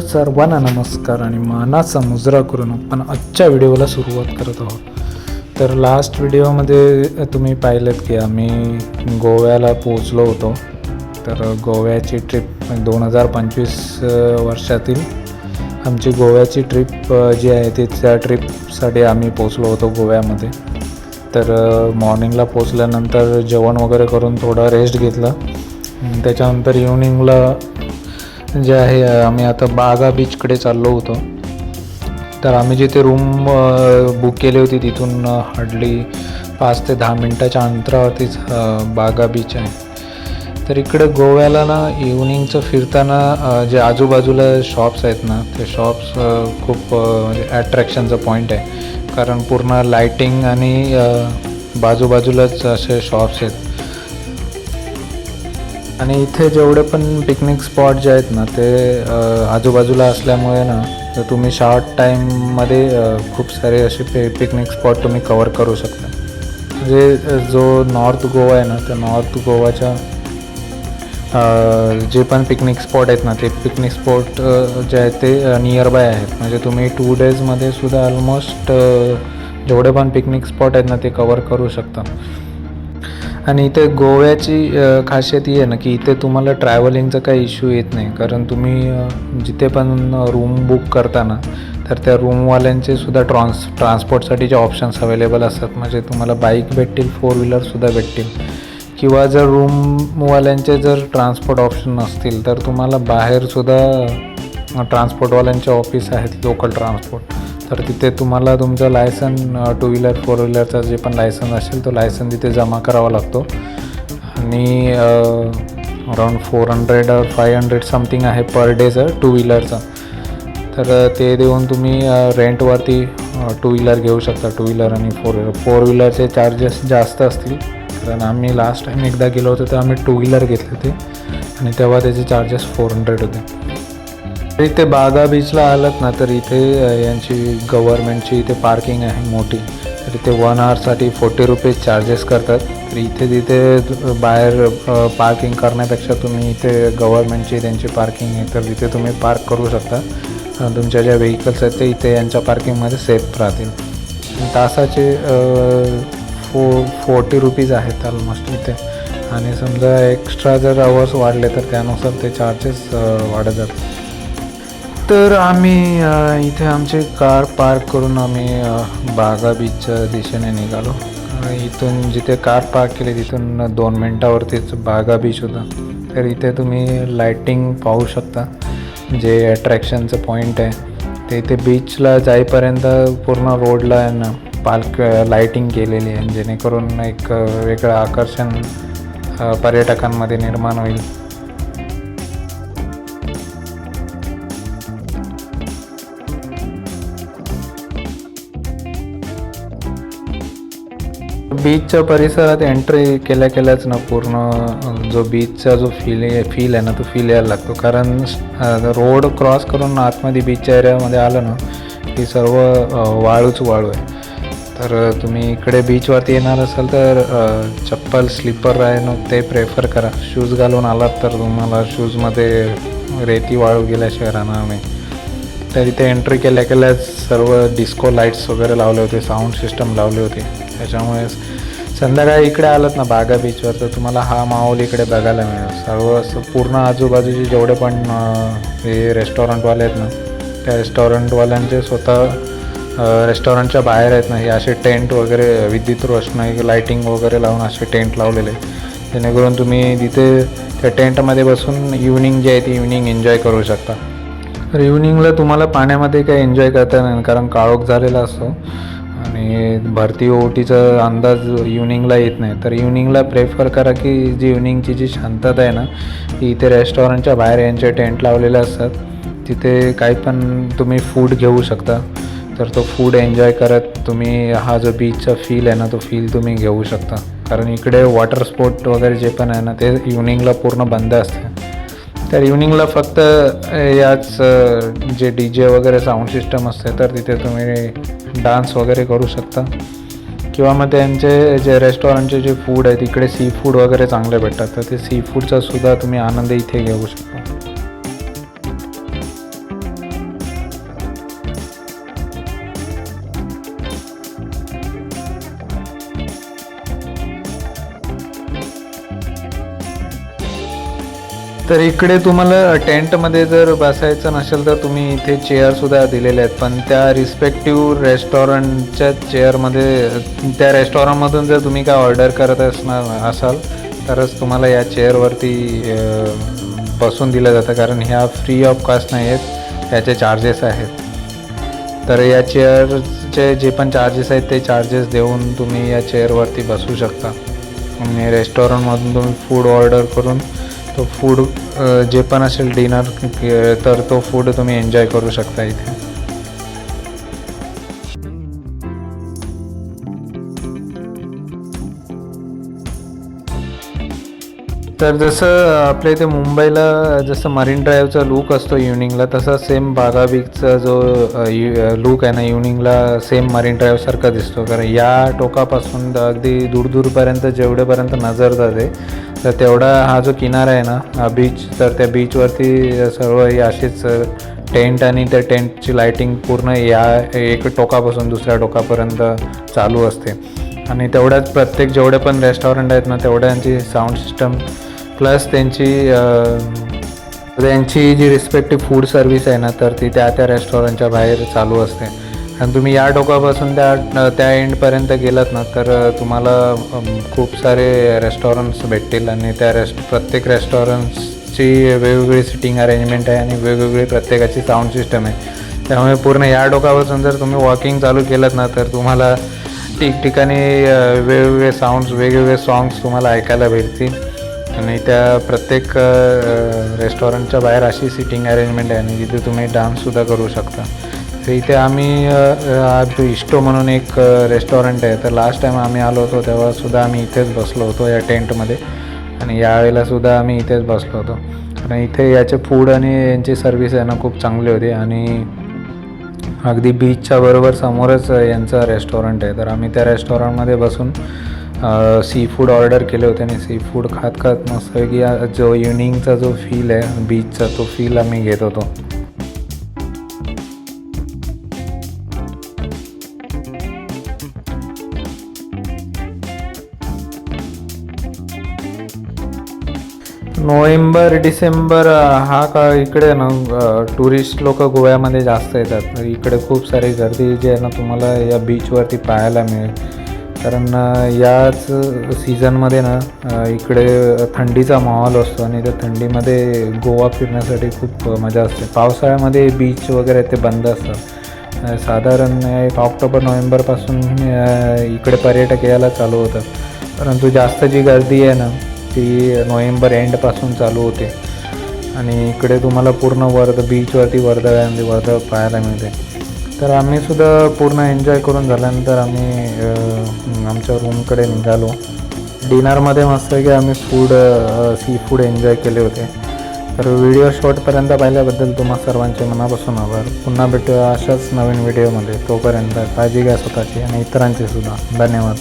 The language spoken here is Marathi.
सर्वांना नमस्कार आणि मानाचा मुजरा करून आपण आजच्या व्हिडिओला सुरुवात करत आहोत. तर लास्ट व्हिडिओमध्ये तुम्ही पाहिलं की आम्ही गोव्याला पोचलो होतो. तर गोव्याची ट्रिप 2025 वर्षातील आमची गोव्याची ट्रिप जी आहे ती त्या ट्रिपसाठी आम्ही पोचलो होतो गोव्यामध्ये. तर मॉर्निंगला पोचल्यानंतर जेवण वगैरे करून थोडा रेस्ट घेतला. त्याच्यानंतर इव्हनिंगला जे आहे आम्ही आता बागा बीचकडे चाललो होतो. तर आम्ही जिथे रूम बुक केली होती तिथून हार्डली 5 ते 10 मिनटाच्या अंतरावरतीच बागा बीच आहे. तर इकडे गोव्याला ना इव्हनिंगचं फिरताना जे आजूबाजूला शॉप्स आहेत ना ते शॉप्स खूप म्हणजे ॲट्रॅक्शनचं पॉईंट आहे. कारण पूर्ण लाईटिंग आणि बाजूबाजूलाच असे शॉप्स आहेत. आणि इथे जेवढे पण पिकनिक स्पॉट जे आहेत ना ते आजूबाजूला असल्यामुळे ना तर तुम्ही शॉर्ट टाईममध्ये खूप सारे असे पिकनिक स्पॉट तुम्ही कवर करू शकता. म्हणजे जो नॉर्थ गोवा आहे ना त्या नॉर्थ गोवाच्या जे पण पिकनिक स्पॉट आहेत ना ते पिकनिक स्पॉट जे आहेत ते नियर बाय आहेत. म्हणजे तुम्ही 2 डेजमध्ये सुद्धा ऑलमोस्ट जेवढे पण पिकनिक स्पॉट आहेत ना ते कवर करू शकता. आणि इथे गोव्याची खासियत ही आहे ना की इथे तुम्हाला ट्रॅव्हलिंगचा काही इश्यू येत नाही. कारण तुम्ही जिथे पण रूम बुक करता ना तर त्या रूमवाल्यांचे सुद्धा ट्रान्सपोर्टसाठीचे ऑप्शन्स अवेलेबल असतात. म्हणजे तुम्हाला बाईक भेटतील, 4 व्हीलरसुद्धा भेटतील. किंवा जर रूमवाल्यांचे जर ट्रान्सपोर्ट ऑप्शन नसतील तर तुम्हाला बाहेरसुद्धा ट्रान्सपोर्टवाल्यांचे ऑफिस आहेत लोकल ट्रान्सपोर्ट. तर तिथे तुम्हाला तुमचं लायसन 2 व्हीलर 4 व्हीलरचा जे पण लायसन असेल तो लायसन तिथे जमा करावा लागतो. आणि अराऊंड 400 or 500 समथिंग आहे पर डेचं 2 व्हीलरचा. तर ते देऊन तुम्ही रेंटवरती 2 व्हीलर घेऊ शकता. 2 व्हीलर आणि 4 व्हीलरचे चार्जेस जास्त असतील. कारण आम्ही लास्ट टाईम एकदा गेलो होतो तर आम्ही 2 व्हीलर घेतले होते आणि तेव्हा त्याचे चार्जेस 400 होते. इथे बागा बीचला आलात ना तर इथे यांची गव्हर्नमेंटची इथे पार्किंग आहे मोठी. तर इथे 1 आवरसाठी 40 रुपीज चार्जेस करतात. तर इथे तिथे बाहेर पार्किंग करण्यापेक्षा तुम्ही इथे गव्हर्नमेंटची त्यांची पार्किंग आहे तर तिथे तुम्ही पार्क करू शकता. तुमच्या ज्या व्हेकल्स आहेत ते इथे यांच्या पार्किंगमध्ये सेफ राहतील. तासाचे 40 रुपीज आहेत ऑलमोस्ट इथे. आणि समजा एक्स्ट्रा जर आवर्स वाढले तर त्यानुसार ते चार्जेस वाढत जातात. तर आम्ही इथे आमची कार पार्क करून आम्ही बागा बीचच्या दिशेने निघालो. इथून जिथे कार पार्क केली तिथून 2 मिनटावरतीच बागा बीच होता. तर इथे तुम्ही लाईटिंग पाहू शकता जे अट्रॅक्शनचं पॉईंट आहे. ते इथे बीचला जाईपर्यंत पूर्ण रोडला आहे ना लाईटिंग केलेली आहे जेणेकरून एक वेगळं आकर्षण पर्यटकांमध्ये निर्माण होईल. बीचच्या परिसरात एंट्री केल्याच ना पूर्ण जो बीचचा जो फील आहे ना तो फील यायला लागतो. कारण रोड क्रॉस करून आतमध्ये बीचच्या एरियामध्ये आलं ना की सर्व वाळूच वाळू आहे. तर तुम्ही इकडे बीचवरती येणार असाल तर चप्पल स्लीपर आहे ना ते प्रेफर करा. शूज घालून आलात तर तुम्हाला शूजमध्ये रेती वाळू गेल्याशिवाय राहणार नाही. तर इथे एंट्री केल्याच सर्व डिस्को लाईट्स वगैरे लावले होते, साऊंड सिस्टम लावले होते. त्याच्यामुळे संध्याकाळी इकडे आलात ना बागा बीचवर तर तुम्हाला हा माहोल इकडे बघायला मिळेल. सर्व पूर्ण आजूबाजूचे जेवढे पण हे रेस्टॉरंटवाले आहेत ना त्या रेस्टॉरंटवाल्यांचे स्वतः रेस्टॉरंटच्या बाहेर आहेत ना हे असे टेंट वगैरे विद्युत रोषणाई लाईटिंग वगैरे लावून असे टेंट लावलेले जेणेकरून तुम्ही तिथे त्या टेंटमध्ये बसून इव्हनिंग जे आहे ती इव्हनिंग एन्जॉय करू शकता. तर इव्हनिंगला तुम्हाला पाण्यामध्ये काही एन्जॉय करता नाही कारण काळोख झालेला असतो आणि भरती ओहोटीचा अंदाज इव्हनिंगला येत नाही. तर इव्हनिंगला प्रेफर करा की जी इव्हनिंगची जी शांतता आहे ना ती इथे रेस्टॉरंटच्या बाहेर यांचे टेंट लावलेले असतात. तिथे काही पण तुम्ही फूड घेऊ शकता. तर तो फूड एन्जॉय करत तुम्ही हा जो बीचचा फील आहे ना तो फील तुम्ही घेऊ शकता. कारण इकडे वॉटर स्पोर्ट वगैरे जे पण आहे ना ते इव्हनिंगला पूर्ण बंद असते. तर इव्हनिंगला फक्त याच जे DJ वगैरे साऊंड सिस्टम असते तर तिथे तुम्ही डान्स वगैरे करू शकता. किंवा मग त्यांचे जे रेस्टॉरंटचे जे फूड आहे तिकडे सी फूड वगैरे चांगले भेटतात तर ते सी फूडचा सुद्धा तुम्ही आनंद इथे घेऊ शकता. तर इकडे तुम्हाला टेंटमध्ये जर बसायचं नसेल तर तुम्ही इथे चेअरसुद्धा दिलेल्या आहेत, पण त्या रिस्पेक्टिव्ह रेस्टॉरंटच्या चेअरमध्ये त्या रेस्टॉरंटमधून जर तुम्ही काय ऑर्डर करत असाल तरच तुम्हाला या चेअरवरती बसून दिलं जातं, कारण ह्या फ्री ऑफ कास्ट नाही आहेत, याचे चार्जेस आहेत. तर या चेअरचे जे पण चार्जेस आहेत ते चार्जेस देऊन तुम्ही या चेअरवरती बसू शकता. आणि रेस्टॉरंटमधून तुम्ही फूड ऑर्डर करून तो फूड जे पण असेल डिनर तर तो फूड तुम्ही एन्जॉय करू शकता इथे. तर जसं आपल्या इथे मुंबईला जसं मरीन ड्राईव्हचा लूक असतो इव्हनिंगला, तसा सेम बागा बीचचा जो लूक आहे ना इव्हनिंगला सेम मरीन ड्राईव्हसारखा दिसतो. कारण या टोकापासून अगदी दूरपर्यंत जेवढेपर्यंत नजर जाते तर तेवढा हा जो किनारा आहे ना बीच, तर त्या बीचवरती सर्व ही अशीच टेंट आणि त्या टेंटची लाईटिंग पूर्ण या एक टोकापासून दुसऱ्या टोकापर्यंत चालू असते. आणि तेवढ्याच प्रत्येक जेवढे पण रेस्टॉरंट आहेत ना तेवढ्यांची साऊंड सिस्टम प्लस त्यांची जी रिस्पेक्टिव्ह फूड सर्व्हिस आहे ना तर ती त्या रेस्टॉरंटच्या बाहेर चालू असते. आणि तुम्ही या टोकापासून त्या एंडपर्यंत गेलात ना तर तुम्हाला खूप सारे रेस्टॉरंट्स भेटतील आणि त्या प्रत्येक रेस्टॉरंट्सची वेगवेगळी सिटिंग अरेंजमेंट आहे आणि वेगवेगळी प्रत्येकाची साऊंड सिस्टम आहे. त्यामुळे पूर्ण या टोकापासून जर तुम्ही वॉकिंग चालू केलं ना तर तुम्हाला ठिकठिकाणी वेगवेगळे साऊंड्स वेगवेगळे सॉंग्स तुम्हाला ऐकायला भेटतील. आणि त्या प्रत्येक रेस्टॉरंटच्या बाहेर अशी सिटिंग अरेंजमेंट आहे आणि जिथे तुम्ही डान्ससुद्धा करू शकता. तर इथे आम्ही इस्टो म्हणून एक रेस्टॉरंट आहे, तर लास्ट टाईम आम्ही आलो होतो तेव्हासुद्धा आम्ही इथेच बसलो होतो या टेंटमध्ये आणि यावेळेलासुद्धा आम्ही इथेच बसलो होतो. आणि इथे याचे फूड आणि यांची सर्व्हिस आहे ना खूप चांगली होती आणि अगदी बीचच्या बरोबर समोरच यांचं रेस्टॉरंट आहे. तर आम्ही त्या रेस्टॉरंटमध्ये बसून सी फूड ऑर्डर केले होते आणि सी फूड खात मस्तपैकी जो इव्हनिंगचा जो फील आहे बीचचा तो फील आम्ही घेत होतो. नोव्हेंबर डिसेंबर हा काळ इकडे ना टुरिस्ट लोक गोव्यामध्ये जास्त येतात. तर इकडे खूप सारी गर्दी जी आहे ना तुम्हाला या बीचवरती पाहायला मिळेल. कारण याच सीझनमध्ये ना इकडे थंडीचा माहोल असतो आणि त्या थंडीमध्ये गोवा फिरण्यासाठी खूप मजा असते. पावसाळ्यामध्ये बीच वगैरे ते बंद असतात. साधारण एक ऑक्टोबर नोव्हेंबरपासून इकडे पर्यटक यायला चालू होतात, परंतु जास्त जी गर्दी आहे ना ती नोव्हेंबर एंडपासून चालू होते. आणि इकडे तुम्हाला पूर्ण बीचवरती वर्दळ पाहायला मिळते. तर आम्हीसुद्धा पूर्ण एन्जॉय करून झाल्यानंतर आम्ही आमच्या रूमकडे निघालो. डिनरमध्ये मस्त की आम्ही सी फूड एन्जॉय केले होते. तर व्हिडिओ शॉर्टपर्यंत पाहिल्याबद्दल तुम्हा सर्वांचे मनापासून आभार. पुन्हा भेटूया अशाच नवीन व्हिडिओमध्ये. तोपर्यंत काळजी घ्या स्वतःची आणि इतरांची सुद्धा. धन्यवाद.